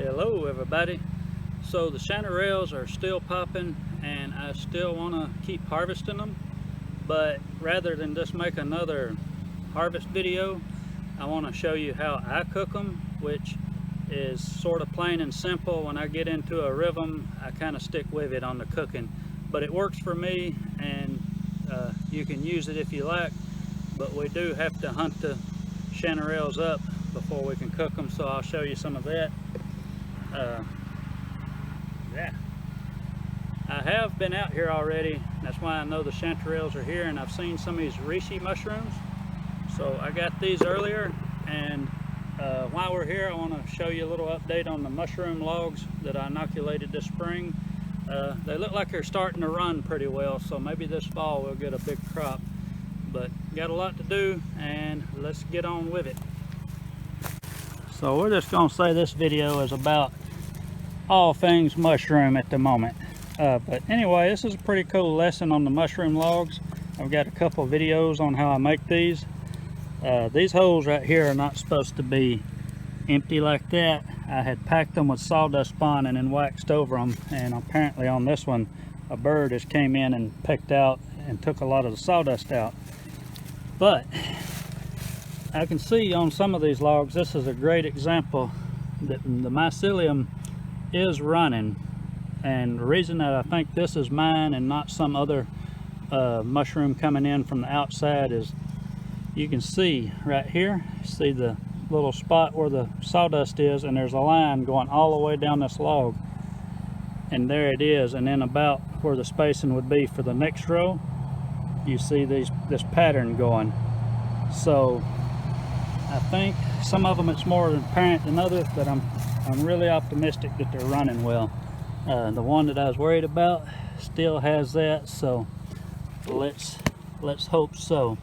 Hello everybody. So the chanterelles are still popping and I still want to keep harvesting them, but rather than just make another harvest video, I want to show you how I cook them, which is sort of plain and simple. When I get into a rhythm, I kind of stick with it on the cooking, but it works for me, and you can use it if you like, but we do have to hunt the chanterelles up before we can cook them, so I'll show you some of that. Yeah, I have been out here already. That's why I know the chanterelles are here, and I've seen some of these reishi mushrooms. So I got these earlier, and while we're here, I want to show you a little update on the mushroom logs that I inoculated this spring. They look like they're starting to run pretty well, so maybe this fall we'll get a big crop. But got a lot to do, and let's get on with it. So we're just going to say this video is about all things mushroom at the moment. But anyway, this is a pretty cool lesson on the mushroom logs. I've got a couple videos on how I make these. These holes right here are not supposed to be empty like that. I had packed them with sawdust spon and then waxed over them, and apparently on this one a bird just came in and picked out and took a lot of the sawdust out. But I can see on some of these logs, this is a great example that the mycelium is running, and the reason that I think this is mine and not some other mushroom coming in from the outside is you can see right here, see the little spot where the sawdust is, and there's a line going all the way down this log, and there it is. And then about where the spacing would be for the next row, you see this pattern going. So I think some of them it's more apparent than others, but I'm really optimistic that they're running well. The one that I was worried about still has that, so let's hope so.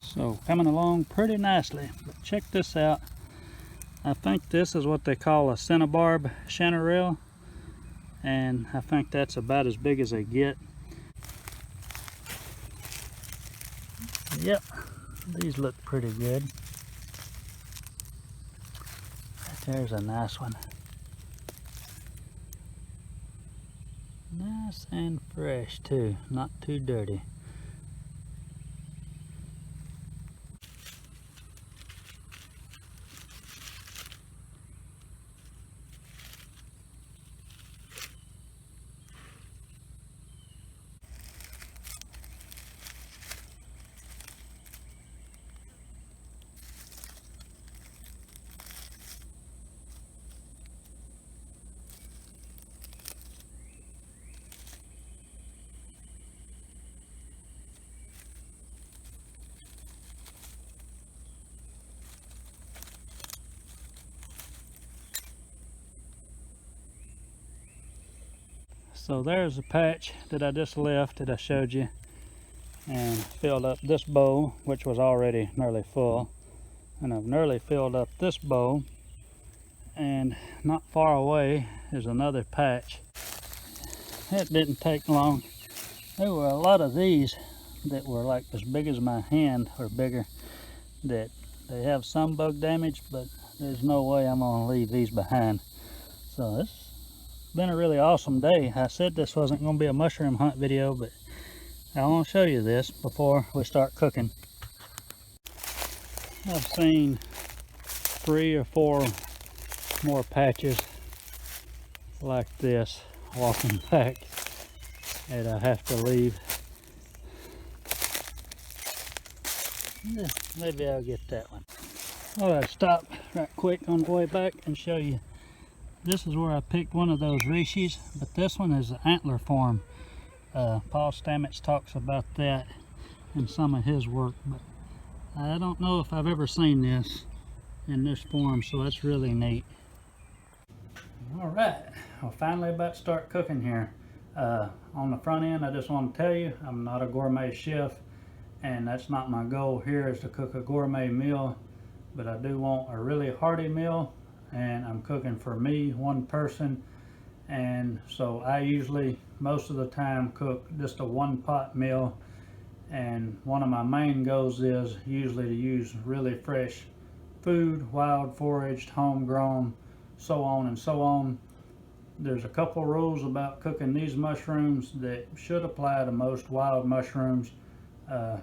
So coming along pretty nicely, but check this out. I think this is what they call a cinnabarb chanterelle, and I think that's about as big as they get. Yep, these look pretty good. There's a nice one. Nice and fresh too, not too dirty. So there's a patch that I just left that I showed you, and filled up this bowl, which was already nearly full, and I've nearly filled up this bowl, and not far away is another patch. It didn't take long. There were a lot of these that were like as big as my hand or bigger, that they have some bug damage, but there's no way I'm gonna leave these behind. So this been a really awesome day. I said this wasn't going to be a mushroom hunt video, but I want to show you this before we start cooking. I've seen 3 or 4 more patches like this walking back that I have to leave. Yeah, maybe I'll get that one. All right, stop right quick on the way back and show you this is where I picked one of those Riishis, but this one is the antler form. Paul Stamets talks about that in some of his work, but I don't know if I've ever seen this in this form, so that's really neat. Alright, I'm finally about to start cooking here. On the front end, I just want to tell you, I'm not a gourmet chef, and that's not my goal here, is to cook a gourmet meal, but I do want a really hearty meal, and I'm cooking for me, one person, and so I usually, most of the time, cook just a one-pot meal, and one of my main goals is usually to use really fresh food, wild foraged, homegrown, so on and so on. There's a couple rules about cooking these mushrooms that should apply to most wild mushrooms,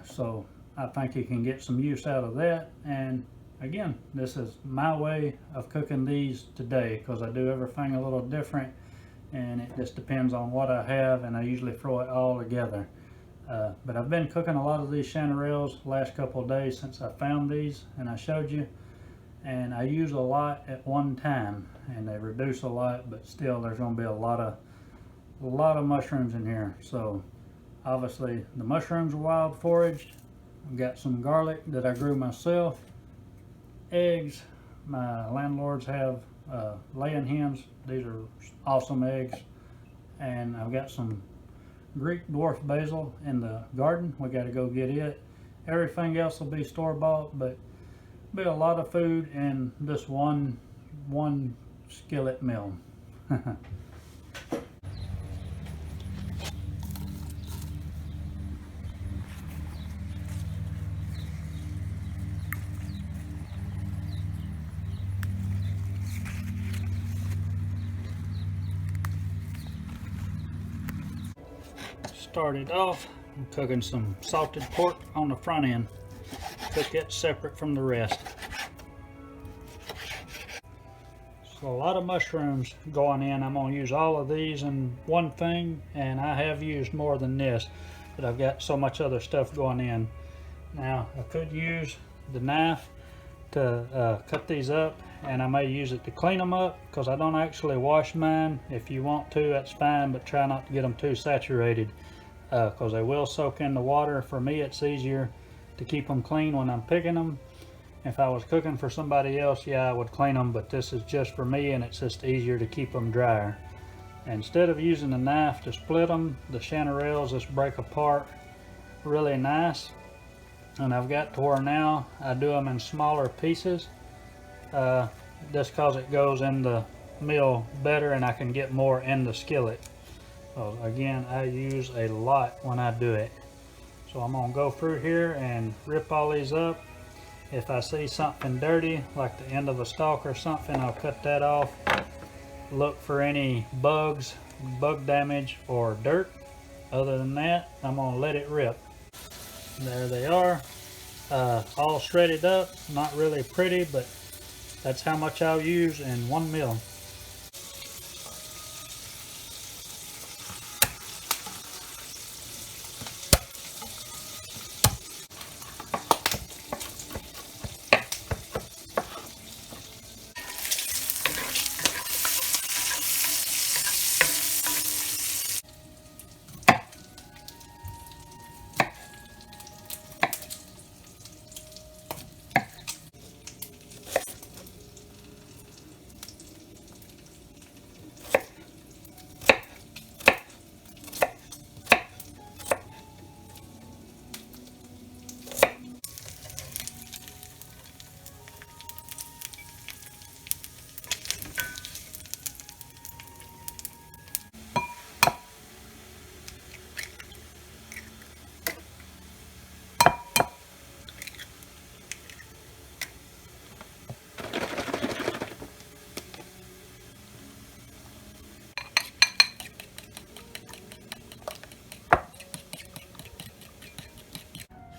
so I think you can get some use out of that. And again, this is my way of cooking these today, because I do everything a little different, and it just depends on what I have, and I usually throw it all together. But I've been cooking a lot of these chanterelles the last couple of days since I found these and I showed you, and I use a lot at one time, and they reduce a lot, but still there's going to be a lot of mushrooms in here. So obviously the mushrooms are wild foraged. I've got some garlic that I grew myself, eggs. My landlords have laying hens. These are awesome eggs. And I've got some Greek dwarf basil in the garden. We got to go get it. Everything else will be store-bought, but be a lot of food in this one skillet meal. Started off, I'm cooking some salted pork on the front end. Cook it separate from the rest. So a lot of mushrooms going in. I'm going to use all of these in one thing, and I have used more than this, but I've got so much other stuff going in. Now I could use the knife to cut these up, and I may use it to clean them up, because I don't actually wash mine. If you want to, that's fine, but try not to get them too saturated, because they will soak in the water. For me, it's easier to keep them clean when I'm picking them. If I was cooking for somebody else, yeah, I would clean them, but this is just for me, and it's just easier to keep them drier. Instead of using a knife to split them, the chanterelles just break apart really nice. And I've got to where now I do them in smaller pieces, just because it goes in the meal better, and I can get more in the skillet. So again, I use a lot when I do it. So I'm going to go through here and rip all these up. If I see something dirty, like the end of a stalk or something, I'll cut that off. Look for any bugs, bug damage, or dirt. Other than that, I'm going to let it rip. There they are, all shredded up. Not really pretty, but that's how much I'll use in one meal.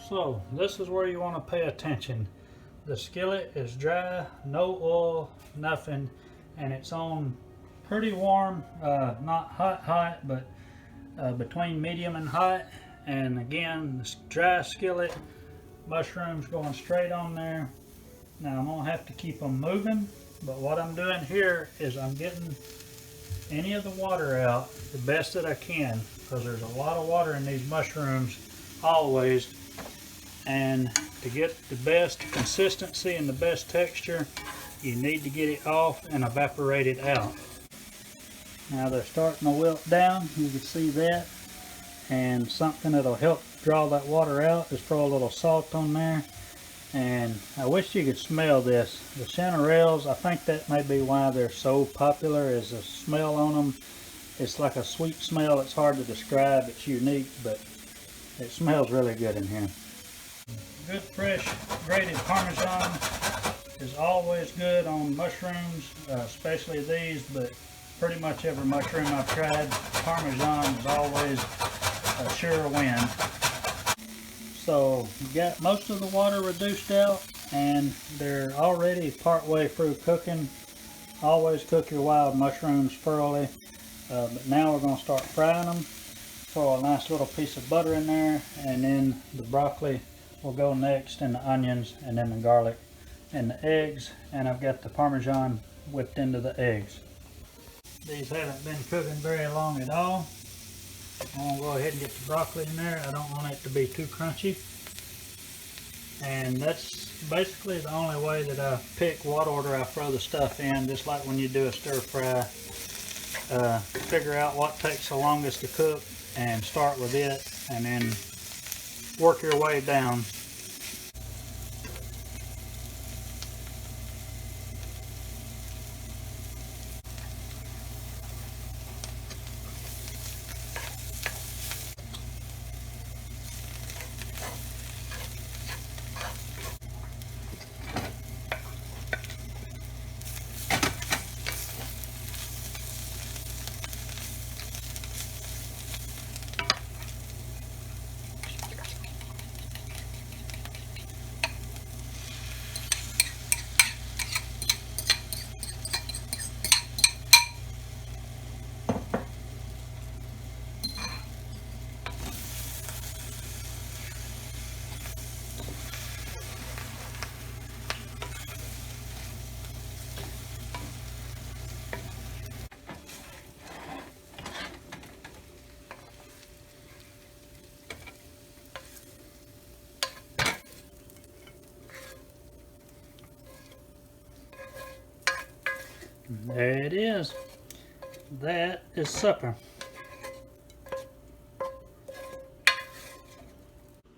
So this is where you want to pay attention. The skillet is dry, no oil, nothing, and it's on pretty warm, not hot, but between medium and hot. And again, this dry skillet, mushrooms going straight on there. Now I'm gonna have to keep them moving, But what I'm doing here is I'm getting any of the water out the best that I can, because there's a lot of water in these mushrooms always, and to get the best consistency and the best texture you need to get it off and evaporate it out. Now they're starting to wilt down, you can see that, and something that'll help draw that water out is throw a little salt on there. And I wish you could smell this. The chanterelles, I think that may be why they're so popular, is the smell on them. It's like a sweet smell. It's hard to describe. It's unique, but it smells really good in here. Good fresh grated Parmesan is always good on mushrooms, especially these, but pretty much every mushroom I've tried, Parmesan is always a sure win. So you got most of the water reduced out, and they're already part way through cooking. Always cook your wild mushrooms thoroughly. But now we're going to start frying them. Throw a nice little piece of butter in there, and then the broccoli will go next, and the onions, and then the garlic, and the eggs. And I've got the Parmesan whipped into the eggs. These haven't been cooking very long at all. I'm going to go ahead and get the broccoli in there. I don't want it to be too crunchy. And that's basically the only way that I pick what order I throw the stuff in, just like when you do a stir fry. Figure out what takes the longest to cook and start with it, and then work your way down. There it is. That is supper.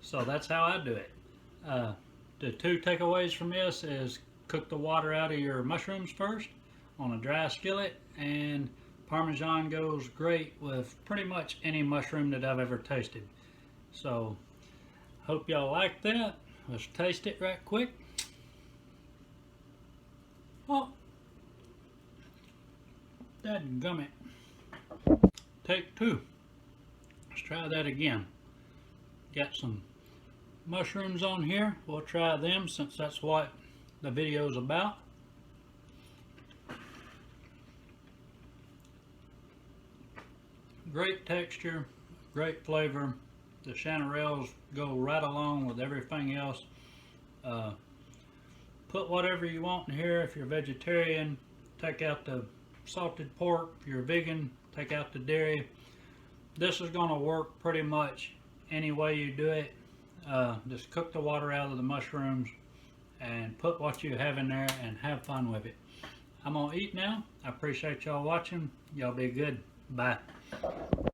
So that's how I do it. The two takeaways from this is cook the water out of your mushrooms first on a dry skillet, and Parmesan goes great with pretty much any mushroom that I've ever tasted. So hope y'all like that. Let's taste it right quick. Oh, dadgummit. Take two. Let's try that again. Got some mushrooms on here. We'll try them since that's what the video is about. Great texture, great flavor. The chanterelles go right along with everything else. Put whatever you want in here. If you're vegetarian, take out the salted pork. If you're vegan, take out the dairy. This is going to work pretty much any way you do it. Just cook the water out of the mushrooms and put what you have in there and have fun with it. I'm going to eat now. I appreciate y'all watching. Y'all be good. Bye.